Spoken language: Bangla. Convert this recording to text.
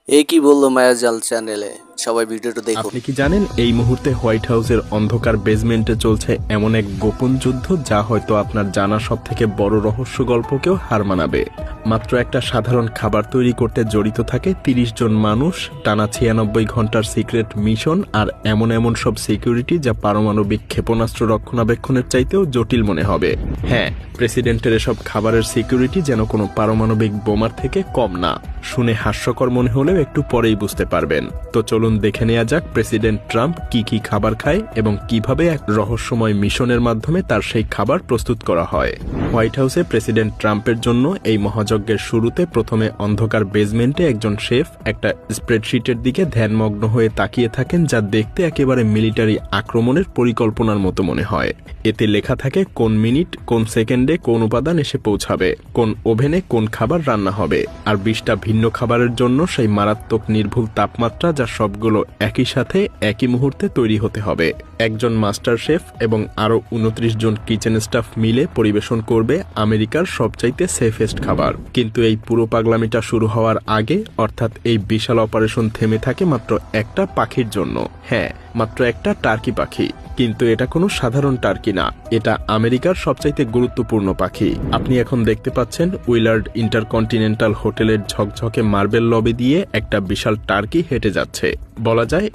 এ কি বললো মায়াজাল চ্যানেলে, সবাই ভিডিওটা দেখুন। আপনি কি জানেন এই মুহূর্তে হোয়াইট হাউসের অন্ধকার বেজমেন্টে চলছে এমন এক গোপন যুদ্ধ যা হয়তো আপনার জানা সব থেকে বড় রহস্য গল্পকেও হার মানাবে। মাত্র একটা সাধারণ খাবার তৈরি করতে জড়িত থাকে ৩০ জন মানুষ, টানা ৯৬ ঘন্টার সিক্রেট মিশন আর এমন এমন সব সিকিউরিটি যা পারমাণবিক ক্ষেপণাস্ত্র রক্ষণাবেক্ষণের চাইতেও জটিল মনে হবে। হ্যাঁ, প্রেসিডেন্টের এসব খাবারের সিকিউরিটি যেন কোনো পারমাণবিক বোমার থেকে কম না। শুনে হাস্যকর মনে হলেও একটু পরেই বুঝতে পারবেন। তো চলুন দেখে নেওয়া যাক প্রেসিডেন্ট ট্রাম্প কি কি খাবার খায় এবং কিভাবে এক রহস্যময় মিশনের মাধ্যমে তার সেই খাবার প্রস্তুত করা হয়। হোয়াইট হাউসে প্রেসিডেন্ট ট্রাম্পের জন্য এই মহাযজ্ঞের শুরুতে প্রথমে অন্ধকার বেজমেন্টে একজন শেফ একটা স্প্রেডশিটের দিকে ধ্যানমগ্ন হয়ে তাকিয়ে থাকেন, যা দেখতে একেবারে মিলিটারি আক্রমণের পরিকল্পনার মতো মনে হয়। এতে লেখা থাকে কোন মিনিট, কোন সেকেন্ডে কোন উপাদান এসে পৌঁছাবে, কোন ওভেনে কোন খাবার রান্না হবে, আর ২০টা ভিন্ন খাবারের জন্য সেই মারাত্মক নির্ভুল তাপমাত্রা যা সবগুলো একই সাথে একই মুহূর্তে তৈরি হতে হবে। একজন মাস্টার শেফ এবং আরও ২৯ জন কিচেন স্টাফ মিলে পরিবেশন করবে আমেরিকার সবচাইতে সেফেস্ট খাবার। কিন্তু এই পুরো পাগলামিটা শুরু হওয়ার আগে, অর্থাৎ এই বিশাল অপারেশন থেমে থাকে মাত্র একটা পাখির জন্য। হ্যাঁ, মাত্র একটা টার্কি পাখি। কিন্তু এটা কোনো সাধারণ টার্কি না, এটা আমেরিকার সবচাইতে গুরুত্বপূর্ণ পাখি। আপনি এখন দেখতে পাচ্ছেন উইলার্ড ইন্টারকন্টিনেন্টাল হোটেলের ঝকঝকে মার্বেল লবি দিয়ে একটা বিশাল টার্কি হেঁটে যাচ্ছে। বলা যায়